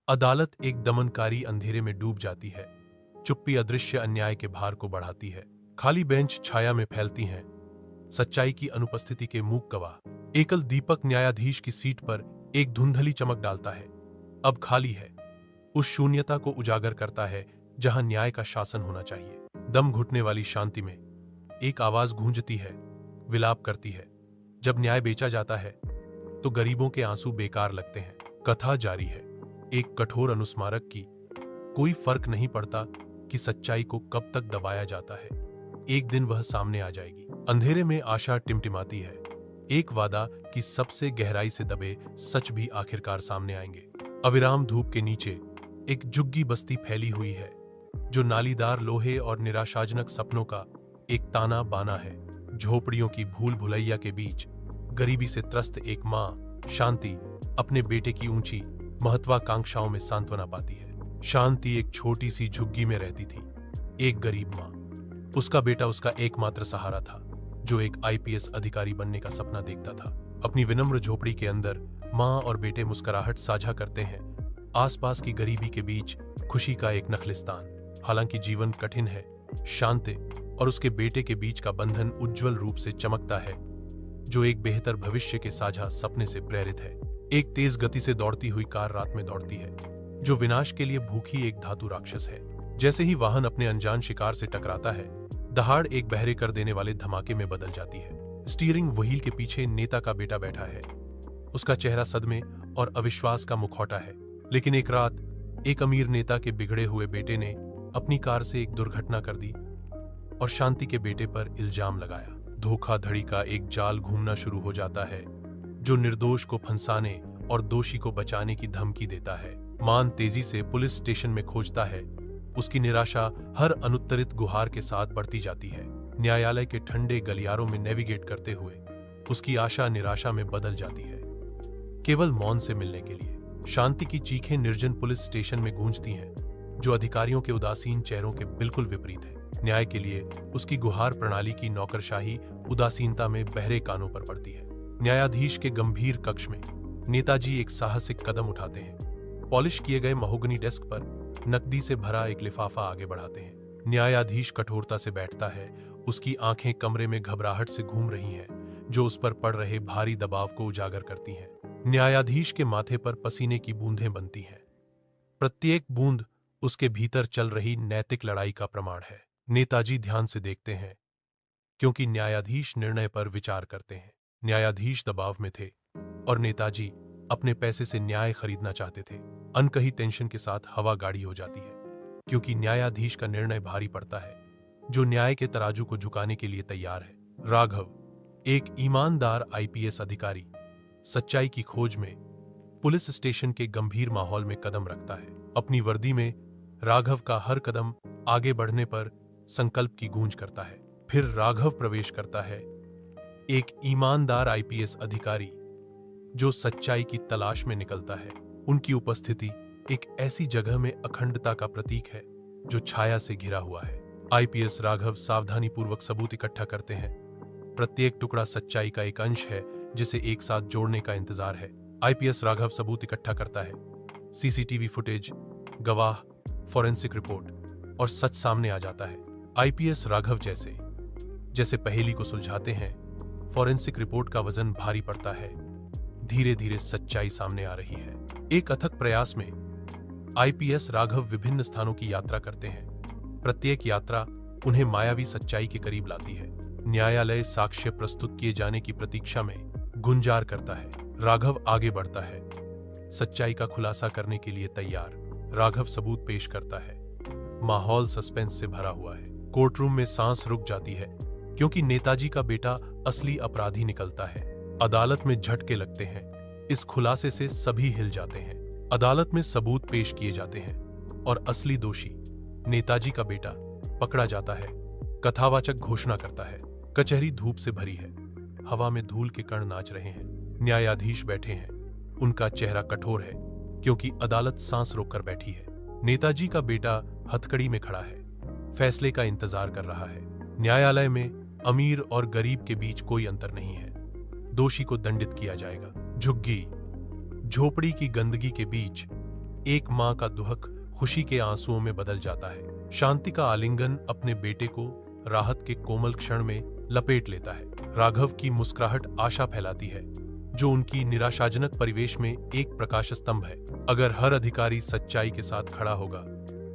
अदालत एक दमनकारी अंधेरे में डूब जाती है। चुप्पी अदृश्य अन्याय के भार को बढ़ाती है। खाली बेंच छाया में फैलती हैं। सच्चाई की अनुपस्थिति के मूक गवाह। एकल दीपक न्यायाधीश की सीट पर एक धुंधली चमक डालता है। अब खाली है। उस शून्यता को उजागर करता है जहां न्याय का शासन होना चाहिए। दम घुटने वाली शांति में एक आवाज गूंजती है, विलाप करती है। जब न्याय बेचा जाता है तो गरीबों के आंसू बेकार लगते हैं। कथा जारी है, एक कठोर अनुस्मारक की। कोई फर्क नहीं पड़ता कि सच्चाई को कब तक दबाया जाता है। एक दिन वह सामने आ जाएगी। अंधेरे में आशा टिमटिमाती है। एक वादा कि सबसे गहराई से दबे सच भी आखिरकार सामने आएंगे। अविराम धूप के नीचे एक झुग्गी बस्ती फैली हुई है, जो नालीदार लोहे और निराशाजनक सपनों का एक ताना बाना है। झोपड़ियों की भूल भुलैया के बीच गरीबी से त्रस्त एक माँ शांति अपने बेटे की ऊंची महत्वाकांक्षाओं में सांत्वना पाती है। शांति एक छोटी सी झुग्गी में रहती थी। एक गरीब माँ, उसका बेटा उसका एकमात्र सहारा था, जो एक आईपीएस अधिकारी बनने का सपना देखता था। अपनी विनम्र झोपड़ी के अंदर माँ और बेटे मुस्कुराहट साझा करते हैं। आसपास की गरीबी के बीच खुशी का एक नखलिस्तान। हालांकि जीवन कठिन है, शांति और उसके बेटे के बीच का बंधन उज्जवल रूप से चमकता है, जो एक बेहतर भविष्य के साझा सपने से प्रेरित है। एक तेज गति से दौड़ती हुई कार रात में दौड़ती है, जो विनाश के लिए भूखी एक धातु राक्षस है। जैसे ही वाहन अपने अनजान शिकार से टकराता है, दहाड़ एक बहरे कर देने वाले धमाके में बदल जाती है। स्टीयरिंग व्हील के पीछे नेता का बेटा बैठा है। उसका चेहरा सदमे और अविश्वास का मुखौटा है। लेकिन एक रात एक अमीर नेता के बिगड़े हुए बेटे ने अपनी कार से एक दुर्घटना कर दी और शांति के बेटे पर इल्जाम लगाया। धोखाधड़ी का एक जाल घूमना शुरू हो जाता है, जो निर्दोष को फंसाने और दोषी को बचाने की धमकी देता है। मान तेजी से पुलिस स्टेशन में खोजता है। उसकी निराशा हर अनुत्तरित गुहार के साथ बढ़ती जाती है। न्यायालय के ठंडे गलियारों में नेविगेट करते हुए उसकी आशा निराशा में बदल जाती है। केवल मौन से मिलने के लिए शांति की चीखें निर्जन पुलिस स्टेशन में गूंजती हैं, जो अधिकारियों के उदासीन चेहरों के बिल्कुल विपरीत है। न्याय के लिए उसकी गुहार प्रणाली की नौकरशाही उदासीनता में बहरे कानों पर पड़ती है। न्यायाधीश के गंभीर कक्ष में नेताजी एक साहसिक कदम उठाते हैं। पॉलिश किए गए महोगनी डेस्क पर नकदी से भरा एक लिफाफा आगे बढ़ाते हैं। न्यायाधीश कठोरता से बैठता है। उसकी आंखें कमरे में घबराहट से घूम रही हैं, जो उस पर पड़ रहे भारी दबाव को उजागर करती हैं। न्यायाधीश के माथे पर पसीने की बूंदें बनती हैं। प्रत्येक बूंद उसके भीतर चल रही नैतिक लड़ाई का प्रमाण है। नेताजी ध्यान से देखते हैं, क्योंकि न्यायाधीश निर्णय पर विचार करते हैं। न्यायाधीश दबाव में थे और नेताजी अपने पैसे से न्याय खरीदना चाहते थे। अनकही टेंशन के साथ हवा गाढ़ी हो जाती है, क्योंकि न्यायाधीश का निर्णय भारी पड़ता है, जो न्याय के तराजू को झुकाने के लिए तैयार है। राघव, एक ईमानदार आईपीएस अधिकारी, सच्चाई की खोज में पुलिस स्टेशन के गंभीर माहौल में कदम रखता है। अपनी वर्दी में राघव का हर कदम आगे बढ़ने पर संकल्प की गूंज करता है। फिर राघव प्रवेश करता है, एक ईमानदार आईपीएस अधिकारी जो सच्चाई की तलाश में निकलता है। उनकी उपस्थिति एक ऐसी जगह में अखंडता का प्रतीक है, जो छाया से घिरा हुआ है। आईपीएस राघव सावधानीपूर्वक सबूत इकट्ठा करते हैं। प्रत्येक टुकड़ा सच्चाई का एक अंश है, जिसे एक साथ जोड़ने का इंतजार है। आईपीएस राघव सबूत इकट्ठा करता है। सीसीटीवी फुटेज, गवाह, फॉरेंसिक रिपोर्ट, और सच सामने आ जाता है। आईपीएस राघव जैसे पहेली को सुलझाते हैं, फॉरेंसिक रिपोर्ट का वजन भारी पड़ता है। धीरे धीरे सच्चाई सामने आ रही है। एक अथक प्रयास में आईपीएस राघव विभिन्न स्थानों की यात्रा करते हैं। प्रत्येक यात्रा उन्हें मायावी सच्चाई के करीब लाती है। न्यायालय साक्ष्य प्रस्तुत किए जाने की प्रतीक्षा में गुंजार करता है। राघव आगे बढ़ता है, सच्चाई का खुलासा करने के लिए तैयार। राघव सबूत पेश करता है। माहौल सस्पेंस से भरा हुआ है। कोर्टरूम में सांस रुक जाती है, क्योंकि नेताजी का बेटा असली अपराधी निकलता है। अदालत में झटके लगते हैं। इस खुलासे से सभी हिल जाते हैं। अदालत में सबूत पेश किए जाते हैं और असली दोषी, नेताजी का बेटा, पकड़ा जाता है। कथावाचक घोषणा करता है। कचहरी धूप से भरी है। हवा में धूल के कण नाच रहे हैं। न्यायाधीश बैठे हैं। उनका चेहरा कठोर है, क्योंकि अदालत सांस रोककर बैठी है। नेताजी का बेटा हथकड़ी में खड़ा है, फैसले का इंतजार कर रहा है। न्यायालय में अमीर और गरीब के बीच कोई अंतर नहीं है। दोषी को दंडित किया जाएगा। झुग्गी, झोपड़ी की गंदगी के बीच एक माँ का दुहक खुशी के आंसुओं में बदल जाता है। शांति का आलिंगन अपने बेटे को राहत के कोमल क्षण में लपेट लेता है। राघव की मुस्कुराहट आशा फैलाती है, जो उनकी निराशाजनक परिवेश में एक प्रकाश स्तंभ है। अगर हर अधिकारी सच्चाई के साथ खड़ा होगा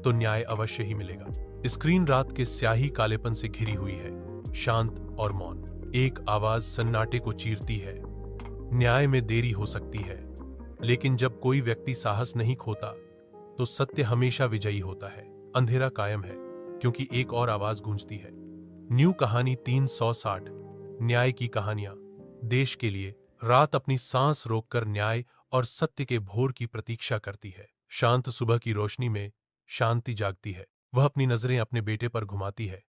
तो न्याय अवश्य ही मिलेगा। स्क्रीन रात के स्याही कालेपन से घिरी हुई है, शांत और मौन। एक आवाज सन्नाटे को चीरती है, न्याय में देरी हो सकती है, लेकिन जब कोई व्यक्ति साहस नहीं खोता तो सत्य हमेशा विजयी होता है। अंधेरा कायम है क्योंकि एक और आवाज गूंजती है। न्यू कहानी 360, न्याय की कहानियां देश के लिए। रात अपनी सांस रोककर न्याय और सत्य के भोर की प्रतीक्षा करती है। शांत सुबह की रोशनी में शांति जागती है। वह अपनी नजरें अपने बेटे पर घुमाती है,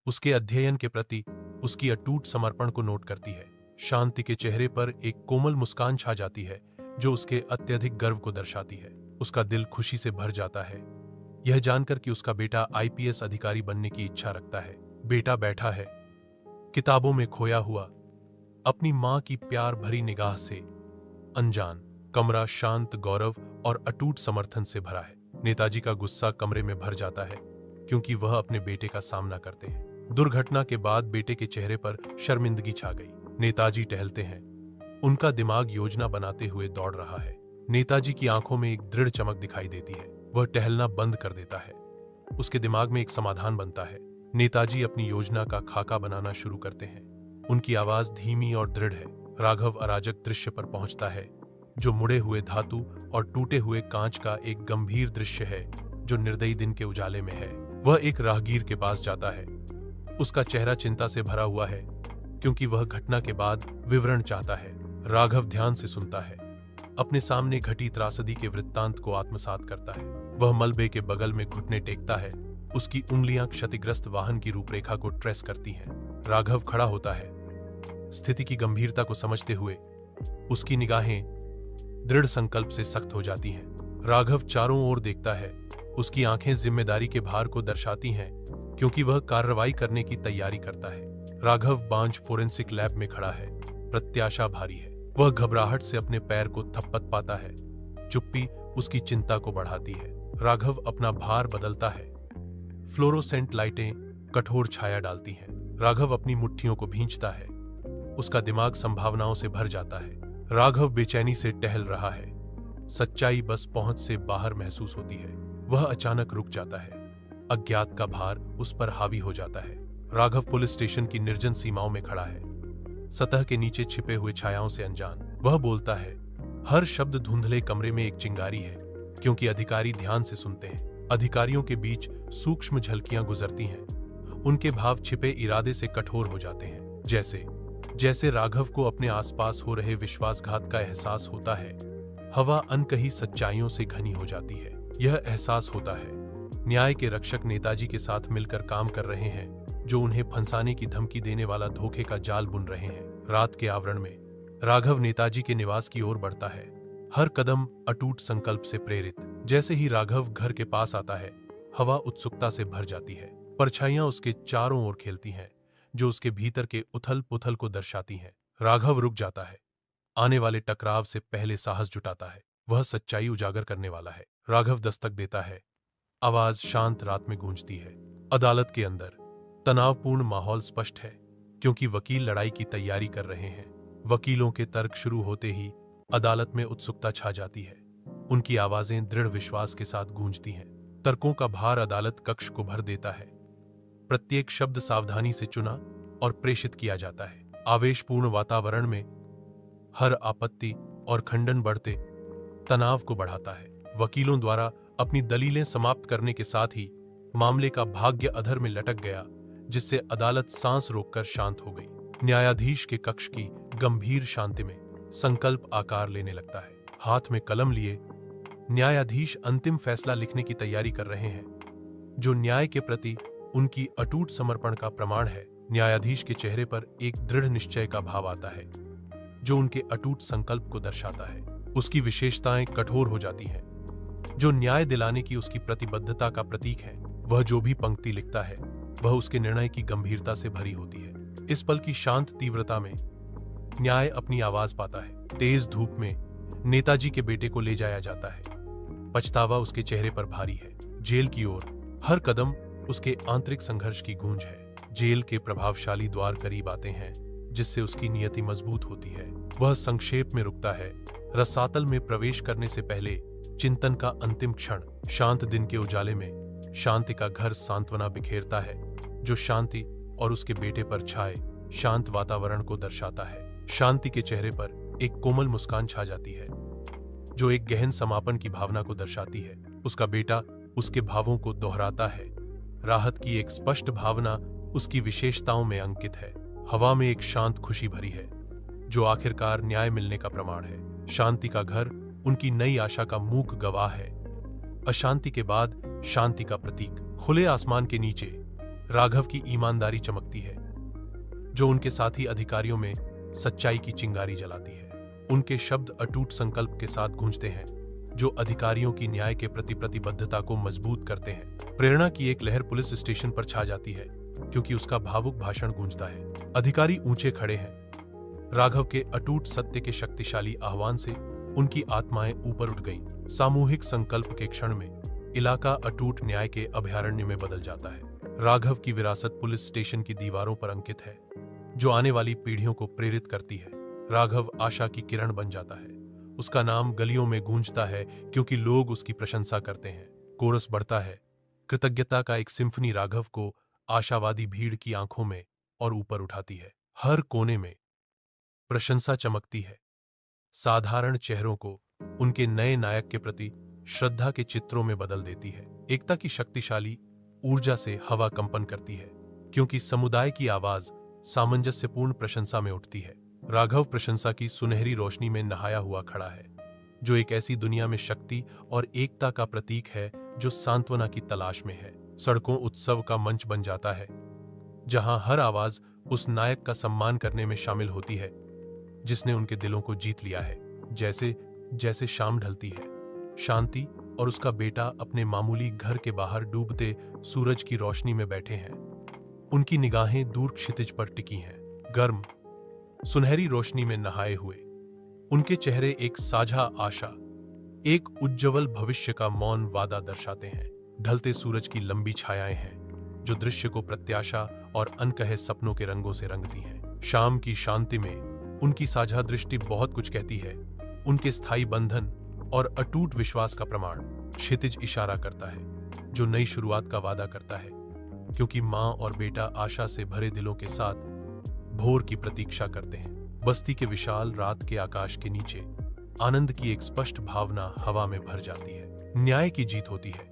उसके अध्ययन के प्रति उसकी अटूट समर्पण को नोट करती है। शांति के चेहरे पर एक कोमल मुस्कान छा जाती है, जो उसके अत्यधिक गर्व को दर्शाती है। उसका दिल खुशी से भर जाता है, यह जानकर कि उसका बेटा आईपीएस अधिकारी बनने की इच्छा रखता है। बेटा बैठा है, किताबों में खोया हुआ, अपनी मां की प्यार भरी निगाह से अनजान। कमरा शांत, गौरव और अटूट समर्थन से भरा है। नेताजी का गुस्सा कमरे में भर जाता है, क्योंकि वह अपने बेटे का सामना करते हैं। दुर्घटना के बाद बेटे के चेहरे पर शर्मिंदगी छा गई। नेताजी टहलते हैं, उनका दिमाग योजना बनाते हुए दौड़ रहा है। नेताजी की आंखों में एक दृढ़ चमक दिखाई देती है। वह टहलना बंद कर देता है। उसके दिमाग में एक समाधान बनता है। नेताजी अपनी योजना का खाका बनाना शुरू करते हैं। उनकी आवाज धीमी और दृढ़ है। राघव अराजक दृश्य पर पहुंचता है, जो मुड़े हुए धातु और टूटे हुए कांच का एक गंभीर दृश्य है, जो निर्दयी दिन के उजाले में है। वह एक राहगीर के पास जाता है। उसका चेहरा चिंता से भरा हुआ है, क्योंकि वह घटना के बाद विवरण चाहता है। राघव ध्यान से सुनता है, अपने सामने घटी त्रासदी के वृत्तांत को आत्मसात करता है। वह मलबे के बगल में घुटने टेकता है। उसकी उंगलियां क्षतिग्रस्त वाहन की रूपरेखा को ट्रेस करती हैं। राघव खड़ा होता है, स्थिति की गंभीरता को समझते हुए। उसकी निगाहें दृढ़ संकल्प से सख्त हो जाती हैं। राघव चारों ओर देखता है। उसकी आंखें जिम्मेदारी के भार को दर्शाती हैं, क्योंकि वह कार्रवाई करने की तैयारी करता है। राघव बांझ फोरेंसिक लैब में खड़ा है। प्रत्याशा भारी है। वह घबराहट से अपने पैर को थपथप पाता है। चुप्पी उसकी चिंता को बढ़ाती है। राघव अपना भार बदलता है। फ्लोरोसेंट लाइटें कठोर छाया डालती हैं। राघव अपनी मुट्ठियों को भींचता है। उसका दिमाग संभावनाओं से भर जाता है। राघव बेचैनी से टहल रहा है। सच्चाई बस पहुंच से बाहर महसूस होती है। वह अचानक रुक जाता है। अज्ञात का भार उस पर हावी हो जाता है। राघव पुलिस स्टेशन की निर्जन सीमाओं में खड़ा है, सतह के नीचे छिपे हुए छायाओं से अनजान। वह बोलता है, हर शब्द धुंधले कमरे में एक चिंगारी है, क्योंकि अधिकारी ध्यान से सुनते हैं। अधिकारियों के बीच सूक्ष्म झलकियां गुजरती हैं। उनके भाव छिपे इरादे से कठोर हो जाते हैं। जैसे राघव को अपने आसपास हो रहे विश्वासघात का एहसास होता है। हवा अनकही सच्चाइयों से घनी हो जाती है। यह एहसास होता है, न्याय के रक्षक नेताजी के साथ मिलकर काम कर रहे हैं, जो उन्हें फंसाने की धमकी देने वाला धोखे का जाल बुन रहे हैं। रात के आवरण में राघव नेताजी के निवास की ओर बढ़ता है, हर कदम अटूट संकल्प से प्रेरित। जैसे ही राघव घर के पास आता है, हवा उत्सुकता से भर जाती है। परछाइयां उसके चारों ओर खेलती हैं, जो उसके भीतर के उथल पुथल को दर्शाती हैं। राघव रुक जाता है, आने वाले टकराव से पहले साहस जुटाता है। वह सच्चाई उजागर करने वाला है। राघव दस्तक देता है। आवाज शांत रात में गूंजती है। अदालत के अंदर तनावपूर्ण माहौल स्पष्ट है, क्योंकि वकील लड़ाई की तैयारी कर रहे हैं। वकीलों के तर्क शुरू होते ही अदालत में उत्सुकता छा जाती है। उनकी आवाजें दृढ़ विश्वास के साथ गूंजती हैं। तर्कों का भार अदालत कक्ष को भर देता है। प्रत्येक शब्द सावधानी से चुना और प्रेषित किया जाता है। आवेशपूर्ण वातावरण में हर आपत्ति और खंडन बढ़ते तनाव को बढ़ाता है। वकीलों द्वारा अपनी दलीलें समाप्त करने के साथ ही मामले का भाग्य अधर में लटक गया, जिससे अदालत सांस रोककर शांत हो गई। न्यायाधीश के कक्ष की गंभीर शांति में संकल्प आकार लेने लगता है। हाथ में कलम लिए न्यायाधीश अंतिम फैसला लिखने की तैयारी कर रहे हैं, जो न्याय के प्रति उनकी अटूट समर्पण का प्रमाण है। न्यायाधीश के चेहरे पर एक दृढ़ निश्चय का भाव आता है, जो उनके अटूट संकल्प को दर्शाता है। उसकी विशेषताएं कठोर हो जाती हैं, जो न्याय दिलाने की उसकी प्रतिबद्धता का प्रतीक है। वह जो भी पंक्ति लिखता है, वह उसके निर्णय की गंभीरता से भरी होती है। इस पल की शांत तीव्रता में न्याय अपनी आवाज पाता है। तेज धूप में नेताजी के बेटे को ले जाया जाता है। पछतावा उसके चेहरे पर भारी है। जेल की ओर हर कदम उसके आंतरिक संघर्ष की गूंज है। जेल के प्रभावशाली द्वार करीब आते हैं, जिससे उसकी नियति मजबूत होती है। वह संक्षेप में रुकता है। रसातल में प्रवेश करने से पहले चिंतन का अंतिम क्षण। शांत दिन के उजाले में शांति का घर सांत्वना बिखेरता है, जो शांति और उसके बेटे पर छाए शांत वातावरण को दर्शाता है। शांति के चेहरे पर एक कोमल मुस्कान छा जाती है, जो एक गहन समापन की भावना को दर्शाती है। उसका बेटा उसके भावों को दोहराता है। राहत की एक स्पष्ट भावना उसकी विशेषताओं में अंकित है। हवा में एक शांत खुशी भरी है, जो आखिरकार न्याय मिलने का प्रमाण है। शांति का घर उनकी नई आशा का मूक गवाह है। अशांति के बाद शांति का प्रतीक। खुले आसमान के नीचे राघव की ईमानदारी चमकती है, जो उनके साथी अधिकारियों में सच्चाई की चिंगारी जलाती है। उनके शब्द अटूट संकल्प के साथ गूंजते हैं, जो अधिकारियों की न्याय के प्रति प्रतिबद्धता को मजबूत करते हैं। प्रेरणा की एक लहर पुलिस स्टेशन पर छा जाती है, क्योंकि उसका भावुक भाषण गूंजता है। अधिकारी ऊंचे खड़े हैं। राघव के अटूट सत्य के शक्तिशाली आह्वान से उनकी आत्माएं ऊपर उठ गईं। सामूहिक संकल्प के क्षण में इलाका अटूट न्याय के अभयारण्य में बदल जाता है। राघव की विरासत पुलिस स्टेशन की दीवारों पर अंकित है, जो आने वाली पीढ़ियों को प्रेरित करती है। राघव आशा की किरण बन जाता है। उसका नाम गलियों में गूंजता है, क्योंकि लोग उसकी प्रशंसा करते हैं। कोरस बढ़ता है। कृतज्ञता का एक सिम्फनी राघव को आशावादी भीड़ की आंखों में और ऊपर उठाती है। हर कोने में प्रशंसा चमकती है। साधारण चेहरों को उनके नए नायक के प्रति श्रद्धा के चित्रों में बदल देती है। एकता की शक्तिशाली ऊर्जा से हवा कंपन करती है, क्योंकि समुदाय की आवाज सामंजस्यपूर्ण प्रशंसा में उठती है। राघव प्रशंसा की सुनहरी रोशनी में नहाया हुआ खड़ा है, जो एक ऐसी दुनिया में शक्ति और एकता का प्रतीक है जो सांत्वना की तलाश में है। सड़कों उत्सव का मंच बन जाता है, जहां हर आवाज उस नायक का सम्मान करने में शामिल होती है जिसने उनके दिलों को जीत लिया है। जैसे जैसे शाम ढलती है, शांति और उसका बेटा अपने मामूली घर के बाहर डूबते सूरज की रोशनी में बैठे हैं। उनकी निगाहें दूर क्षितिज पर टिकी हैं, गर्म सुनहरी रोशनी में नहाए हुए। उनके चेहरे एक साझा आशा, एक उज्ज्वल भविष्य का मौन वादा दर्शाते हैं। ढलते सूरज की लंबी छायाएं हैं, जो दृश्य को प्रत्याशा और अनकहे सपनों के रंगों से रंगती हैं। शाम की शांति में उनकी साझा दृष्टि बहुत कुछ कहती है। उनके स्थायी बंधन और अटूट विश्वास का प्रमाण। क्षितिज इशारा करता है, जो नई शुरुआत का वादा करता है, क्योंकि मां और बेटा आशा से भरे दिलों के साथ भोर की प्रतीक्षा करते हैं। बस्ती के विशाल रात के आकाश के नीचे आनंद की एक स्पष्ट भावना हवा में भर जाती है। न्याय की जीत होती है,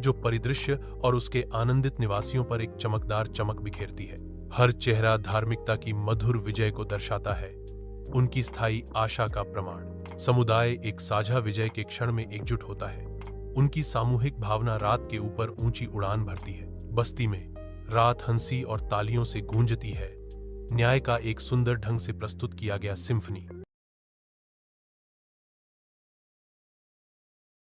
जो परिदृश्य और उसके आनंदित निवासियों पर एक चमकदार चमक बिखेरती है। हर चेहरा धार्मिकता की मधुर विजय को दर्शाता है, उनकी स्थायी आशा का प्रमाण। समुदाय एक साझा विजय के क्षण में एकजुट होता है। उनकी सामूहिक भावना रात के ऊपर ऊंची उड़ान भरती है। बस्ती में रात हंसी और तालियों से गूंजती है, न्याय का एक सुंदर ढंग से प्रस्तुत किया गया सिम्फनी।